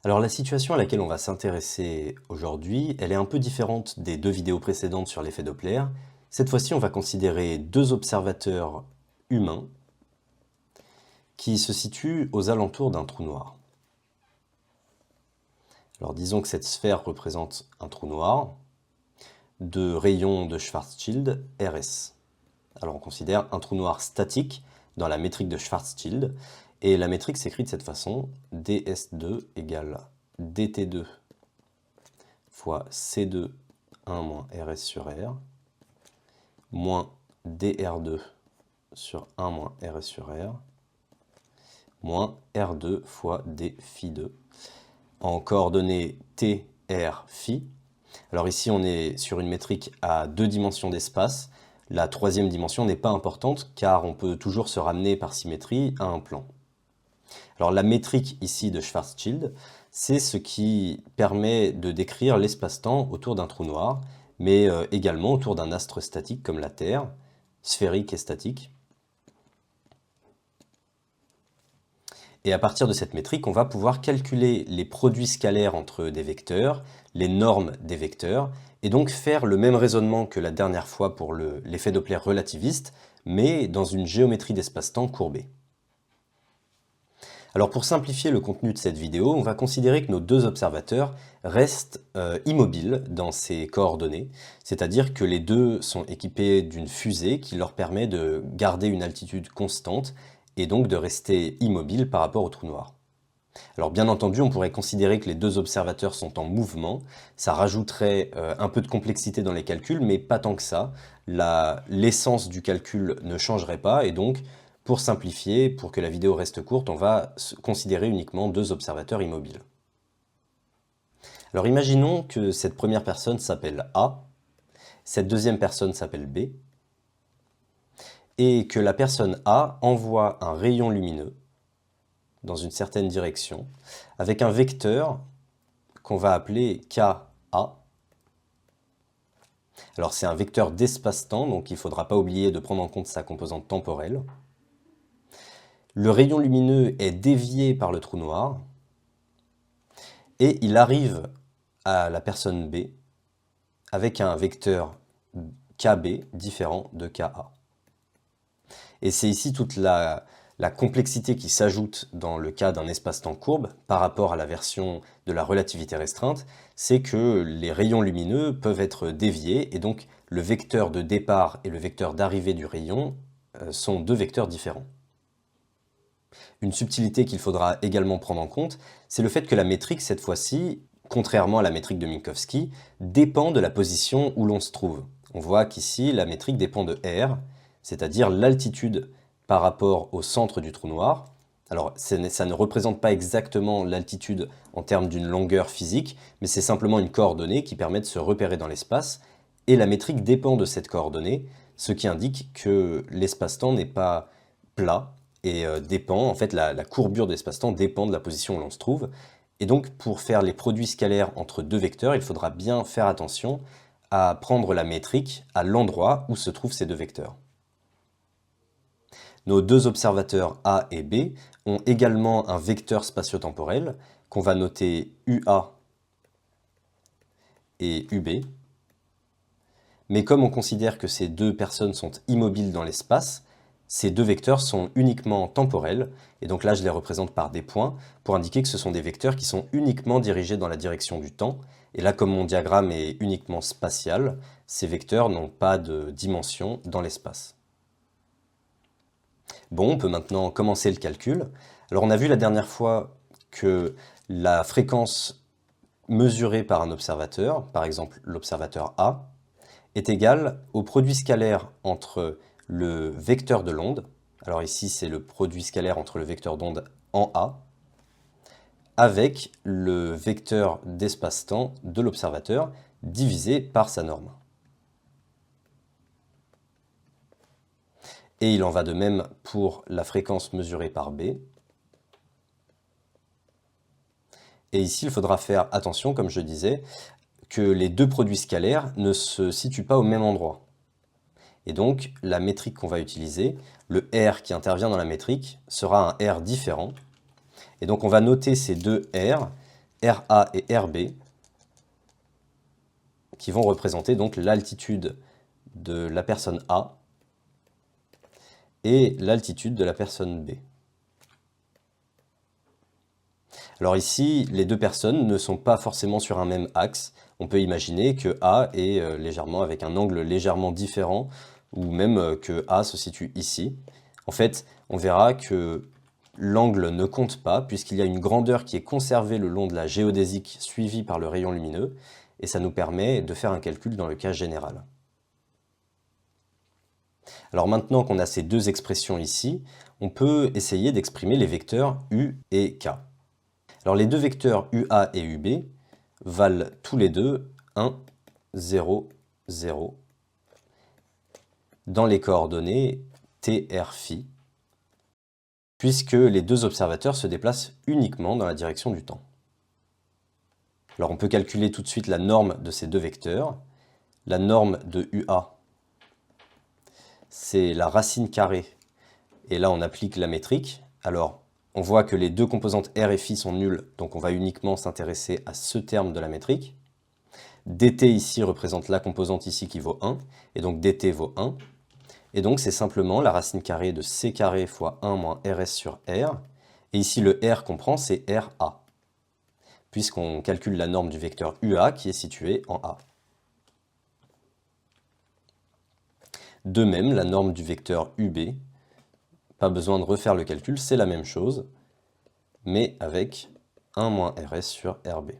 Alors la situation à laquelle on va s'intéresser aujourd'hui, elle est un peu différente des deux vidéos précédentes sur l'effet Doppler. Cette fois-ci, on va considérer deux observateurs humains qui se situent aux alentours d'un trou noir. Alors disons que cette sphère représente un trou noir de rayon de Schwarzschild RS. Alors on considère un trou noir statique dans la métrique de Schwarzschild, et la métrique s'écrit de cette façon: ds2 égale dt2 fois c2 1 moins rs sur r, moins dr2 sur 1 moins rs sur r, moins r2 fois d phi 2, en coordonnées t, r, phi. Alors ici on est sur une métrique à deux dimensions d'espace. La troisième dimension n'est pas importante car on peut toujours se ramener par symétrie à un plan. Alors la métrique ici de Schwarzschild, c'est ce qui permet de décrire l'espace-temps autour d'un trou noir, mais également autour d'un astre statique comme la Terre, sphérique et statique. Et à partir de cette métrique, on va pouvoir calculer les produits scalaires entre des vecteurs, les normes des vecteurs, et donc faire le même raisonnement que la dernière fois pour l'effet Doppler relativiste, mais dans une géométrie d'espace-temps courbée. Alors pour simplifier le contenu de cette vidéo, on va considérer que nos deux observateurs restent immobiles dans ces coordonnées, c'est-à-dire que les deux sont équipés d'une fusée qui leur permet de garder une altitude constante et donc de rester immobiles par rapport au trou noir. Alors bien entendu, on pourrait considérer que les deux observateurs sont en mouvement, ça rajouterait un peu de complexité dans les calculs, mais pas tant que ça. L'essence du calcul ne changerait pas, et donc pour simplifier, pour que la vidéo reste courte, on va considérer uniquement deux observateurs immobiles. Alors imaginons que cette première personne s'appelle A, cette deuxième personne s'appelle B, et que la personne A envoie un rayon lumineux dans une certaine direction, avec un vecteur qu'on va appeler KA. Alors c'est un vecteur d'espace-temps, donc il ne faudra pas oublier de prendre en compte sa composante temporelle. Le rayon lumineux est dévié par le trou noir, et il arrive à la personne B avec un vecteur KB différent de KA. Et c'est ici toute la complexité qui s'ajoute dans le cas d'un espace-temps courbe par rapport à la version de la relativité restreinte, c'est que les rayons lumineux peuvent être déviés, et donc le vecteur de départ et le vecteur d'arrivée du rayon sont deux vecteurs différents. Une subtilité qu'il faudra également prendre en compte, c'est le fait que la métrique, cette fois-ci, contrairement à la métrique de Minkowski, dépend de la position où l'on se trouve. On voit qu'ici, la métrique dépend de R, c'est-à-dire l'altitude par rapport au centre du trou noir. Alors, ça ne représente pas exactement l'altitude en termes d'une longueur physique, mais c'est simplement une coordonnée qui permet de se repérer dans l'espace, et la métrique dépend de cette coordonnée, ce qui indique que l'espace-temps n'est pas plat, et dépend, en fait, la courbure de l'espace-temps dépend de la position où l'on se trouve. Et donc, pour faire les produits scalaires entre deux vecteurs, il faudra bien faire attention à prendre la métrique à l'endroit où se trouvent ces deux vecteurs. Nos deux observateurs A et B ont également un vecteur spatio-temporel qu'on va noter UA et UB. Mais comme on considère que ces deux personnes sont immobiles dans l'espace, ces deux vecteurs sont uniquement temporels, et donc là je les représente par des points, pour indiquer que ce sont des vecteurs qui sont uniquement dirigés dans la direction du temps, et là comme mon diagramme est uniquement spatial, ces vecteurs n'ont pas de dimension dans l'espace. Bon, on peut maintenant commencer le calcul. Alors on a vu la dernière fois que la fréquence mesurée par un observateur, par exemple l'observateur A, est égale au produit scalaire entre le vecteur de l'onde, alors ici c'est le produit scalaire entre le vecteur d'onde en A, avec le vecteur d'espace-temps de l'observateur divisé par sa norme. Et il en va de même pour la fréquence mesurée par B. Et ici, il faudra faire attention, comme je disais, que les deux produits scalaires ne se situent pas au même endroit. Et donc, la métrique qu'on va utiliser, le R qui intervient dans la métrique, sera un R différent. Et donc, on va noter ces deux R. RA et RB, qui vont représenter donc l'altitude de la personne A et l'altitude de la personne B. Alors ici, les deux personnes ne sont pas forcément sur un même axe. On peut imaginer que A est légèrement avec un angle légèrement différent, ou même que A se situe ici. En fait, on verra que l'angle ne compte pas, puisqu'il y a une grandeur qui est conservée le long de la géodésique suivie par le rayon lumineux, et ça nous permet de faire un calcul dans le cas général. Alors maintenant qu'on a ces deux expressions ici, on peut essayer d'exprimer les vecteurs U et K. Alors les deux vecteurs UA et UB valent tous les deux 1, 0, 0 dans les coordonnées TR phi, puisque les deux observateurs se déplacent uniquement dans la direction du temps. Alors on peut calculer tout de suite la norme de ces deux vecteurs. La norme de UA, c'est la racine carrée, et là on applique la métrique. Alors on voit que les deux composantes R et phi sont nulles, donc on va uniquement s'intéresser à ce terme de la métrique. dt ici représente la composante ici qui vaut 1, et donc dt vaut 1. Et donc c'est simplement la racine carrée de c carré fois 1 moins rs sur r. Et ici le r qu'on prend c'est RA, puisqu'on calcule la norme du vecteur UA qui est situé en A. De même, la norme du vecteur UB, pas besoin de refaire le calcul, c'est la même chose, mais avec 1 moins rs sur RB.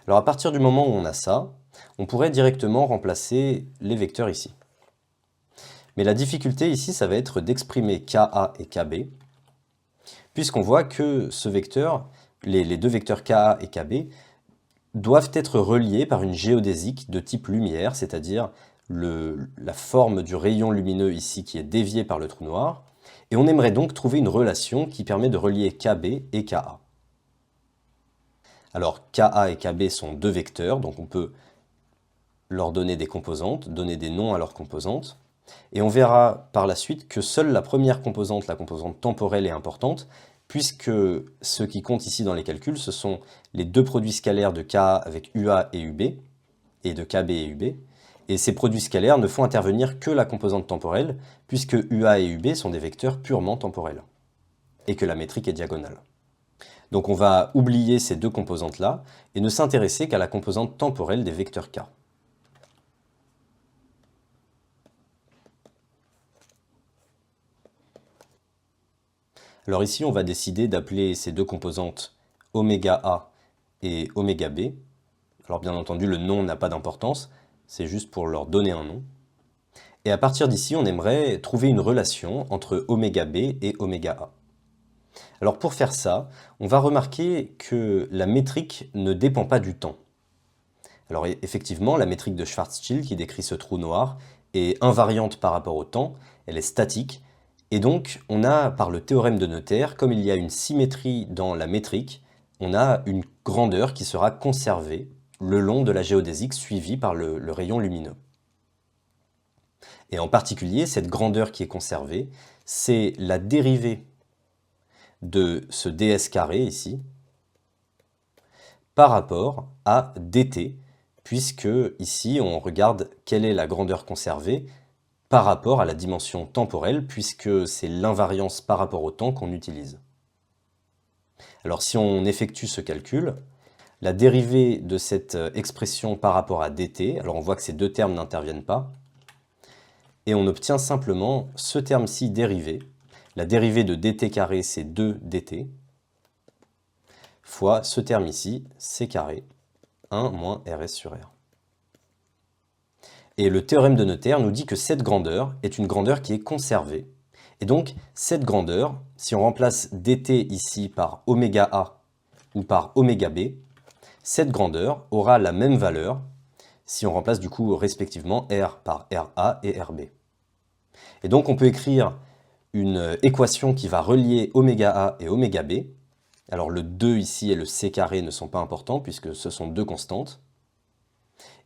Alors à partir du moment où on a ça, on pourrait directement remplacer les vecteurs ici. Mais la difficulté ici, ça va être d'exprimer KA et KB, puisqu'on voit que ce vecteur, les deux vecteurs KA et KB, doivent être reliés par une géodésique de type lumière, c'est-à-dire la forme du rayon lumineux ici qui est déviée par le trou noir, et on aimerait donc trouver une relation qui permet de relier KB et KA. Alors KA et KB sont deux vecteurs, donc on peut leur donner des composantes, donner des noms à leurs composantes, et on verra par la suite que seule la première composante, la composante temporelle, est importante, puisque ce qui compte ici dans les calculs, ce sont les deux produits scalaires de KA avec UA et UB, et de KB et UB, et ces produits scalaires ne font intervenir que la composante temporelle, puisque UA et UB sont des vecteurs purement temporels, et que la métrique est diagonale. Donc on va oublier ces deux composantes-là, et ne s'intéresser qu'à la composante temporelle des vecteurs K. Alors ici, on va décider d'appeler ces deux composantes oméga A et oméga B. Alors bien entendu, le nom n'a pas d'importance, c'est juste pour leur donner un nom. Et à partir d'ici, on aimerait trouver une relation entre oméga B et oméga A. Alors pour faire ça, on va remarquer que la métrique ne dépend pas du temps. Alors effectivement, la métrique de Schwarzschild qui décrit ce trou noir est invariante par rapport au temps, elle est statique, et donc on a, par le théorème de Noether, comme il y a une symétrie dans la métrique, on a une grandeur qui sera conservée le long de la géodésique suivie par le rayon lumineux. Et en particulier, cette grandeur qui est conservée, c'est la dérivée de ce ds carré ici par rapport à dt, puisque ici on regarde quelle est la grandeur conservée par rapport à la dimension temporelle, puisque c'est l'invariance par rapport au temps qu'on utilise. Alors si on effectue ce calcul, la dérivée de cette expression par rapport à dt, alors on voit que ces deux termes n'interviennent pas, et on obtient simplement ce terme-ci dérivé. La dérivée de dt carré, c'est 2dt, fois ce terme ici, c carré, 1 moins rs sur r. Et le théorème de Noether nous dit que cette grandeur est une grandeur qui est conservée. Et donc, cette grandeur, si on remplace dt ici par oméga A ou par oméga B, cette grandeur aura la même valeur si on remplace du coup respectivement R par RA et RB. Et donc on peut écrire une équation qui va relier oméga A et oméga B. Alors le 2 ici et le c carré ne sont pas importants puisque ce sont deux constantes.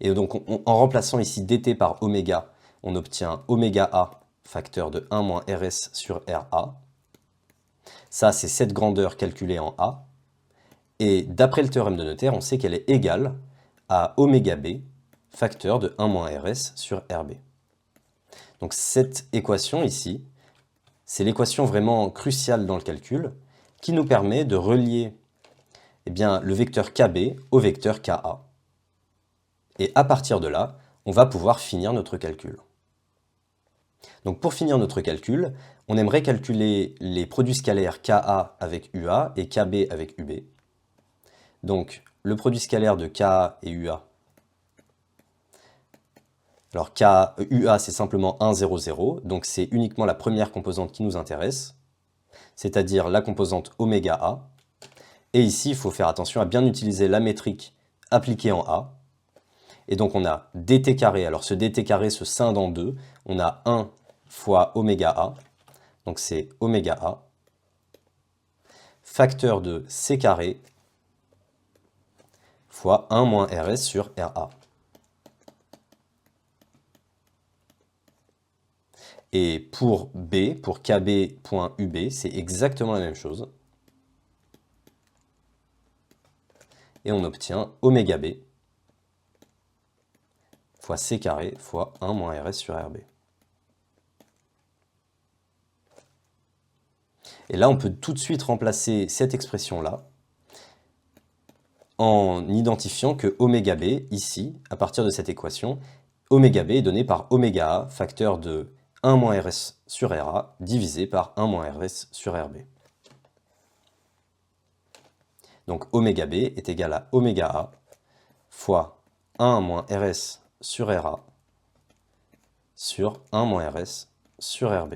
Et donc en remplaçant ici dt par oméga, on obtient oméga A facteur de 1 moins rs sur RA, Ça, c'est cette grandeur calculée en A. Et d'après le théorème de Noether, on sait qu'elle est égale à oméga b, facteur de 1 moins Rs sur Rb. Donc cette équation ici, c'est l'équation vraiment cruciale dans le calcul, qui nous permet de relier le vecteur Kb au vecteur Ka. Et à partir de là, on va pouvoir finir notre calcul. Donc pour finir notre calcul, on aimerait calculer les produits scalaires Ka avec Ua et Kb avec Ub. Donc le produit scalaire de Ka et Ua. Alors Ua c'est simplement 1, 0, 0, donc c'est uniquement la première composante qui nous intéresse, c'est-à-dire la composante oméga A. Et ici, il faut faire attention à bien utiliser la métrique appliquée en A. Et donc on a dt carré, alors ce dt carré se scinde en deux, on a 1 fois oméga A, donc c'est oméga A, facteur de c carré fois 1 moins Rs sur Ra. Et pour B, pour kb.ub, c'est exactement la même chose. Et on obtient oméga b fois c carré fois 1 moins Rs sur Rb. Et là, on peut tout de suite remplacer cette expression-là en identifiant que oméga b, ici, à partir de cette équation, oméga b est donné par oméga a, facteur de 1 moins Rs sur Ra, divisé par 1 moins Rs sur Rb. Donc oméga b est égal à oméga a fois 1 moins Rs sur Ra sur 1 moins Rs sur Rb.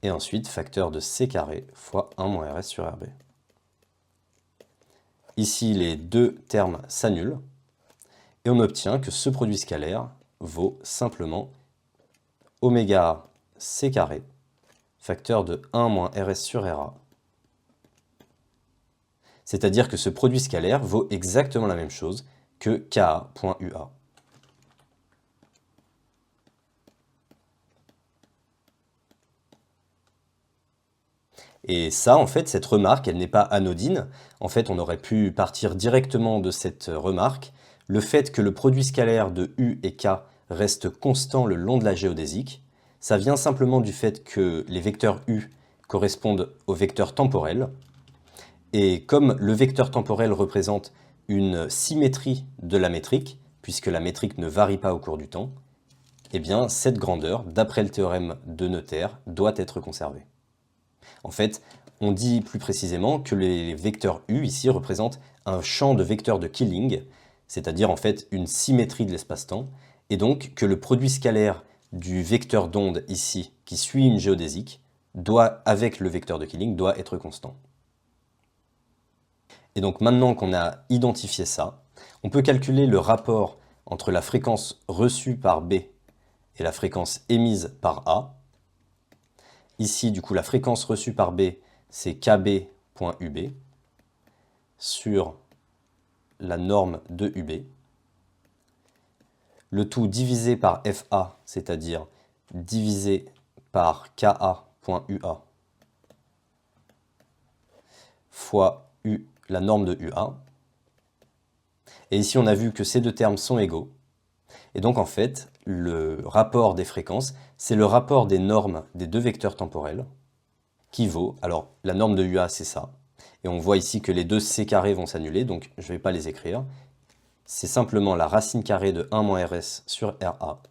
Et ensuite, facteur de c carré fois 1 moins Rs sur Rb. Ici, les deux termes s'annulent, et on obtient que ce produit scalaire vaut simplement oméga c carré, facteur de 1 moins Rs sur Ra. C'est-à-dire que ce produit scalaire vaut exactement la même chose que Ka.Ua. Et ça, en fait, cette remarque, elle n'est pas anodine. En fait, on aurait pu partir directement de cette remarque. Le fait que le produit scalaire de U et K reste constant le long de la géodésique, ça vient simplement du fait que les vecteurs U correspondent aux vecteurs temporels. Et comme le vecteur temporel représente une symétrie de la métrique, puisque la métrique ne varie pas au cours du temps, eh bien cette grandeur, d'après le théorème de Noether, doit être conservée. En fait, on dit plus précisément que les vecteurs U ici représentent un champ de vecteurs de Killing, c'est-à-dire en fait une symétrie de l'espace-temps, et donc que le produit scalaire du vecteur d'onde ici, qui suit une géodésique, avec le vecteur de Killing, doit être constant. Et donc maintenant qu'on a identifié ça, on peut calculer le rapport entre la fréquence reçue par B et la fréquence émise par A. Ici, du coup, la fréquence reçue par B, c'est kb.ub sur la norme de UB. Le tout divisé par FA, c'est-à-dire divisé par ka.ua fois U, la norme de UA. Et ici, on a vu que ces deux termes sont égaux. Et donc, en fait, le rapport des fréquences, c'est le rapport des normes des deux vecteurs temporels qui vaut, alors la norme de UA, c'est ça. Et on voit ici que les deux c carrés vont s'annuler, donc je ne vais pas les écrire. C'est simplement la racine carrée de 1 moins Rs sur Ra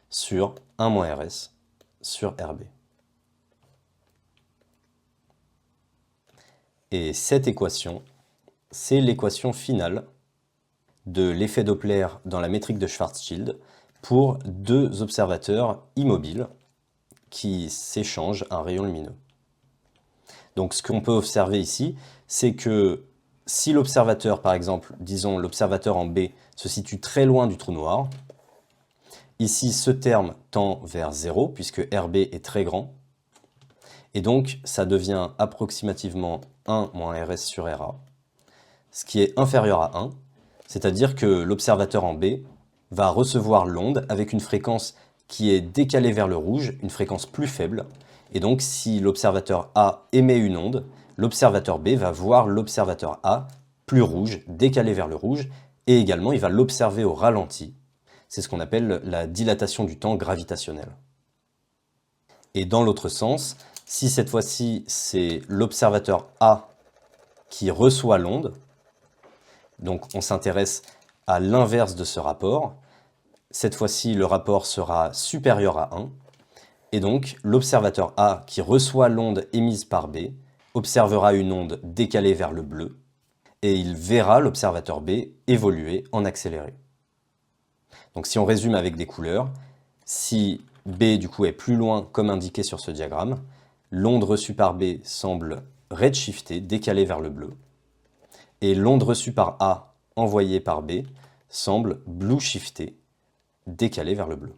sur 1 moins Rs sur Rb. Et cette équation, c'est l'équation finale de l'effet Doppler dans la métrique de Schwarzschild pour deux observateurs immobiles qui s'échangent un rayon lumineux. Donc ce qu'on peut observer ici, c'est que si l'observateur, par exemple, disons l'observateur en B, se situe très loin du trou noir, ici ce terme tend vers 0 puisque Rb est très grand, et donc ça devient approximativement 1 moins Rs sur Ra, ce qui est inférieur à 1, c'est-à-dire que l'observateur en B va recevoir l'onde avec une fréquence qui est décalée vers le rouge, une fréquence plus faible, Et donc, si l'observateur A émet une onde, l'observateur B va voir l'observateur A plus rouge, décalé vers le rouge, et également il va l'observer au ralenti. C'est ce qu'on appelle la dilatation du temps gravitationnel. Et dans l'autre sens, si cette fois-ci c'est l'observateur A qui reçoit l'onde, donc on s'intéresse à l'inverse de ce rapport, cette fois-ci le rapport sera supérieur à 1, et donc l'observateur A qui reçoit l'onde émise par B observera une onde décalée vers le bleu, et il verra l'observateur B évoluer en accéléré. Donc si on résume avec des couleurs, si B du coup est plus loin comme indiqué sur ce diagramme, l'onde reçue par B semble redshifter, décalée vers le bleu, et l'onde reçue par A envoyée par B semble blueshifter, décalée vers le bleu.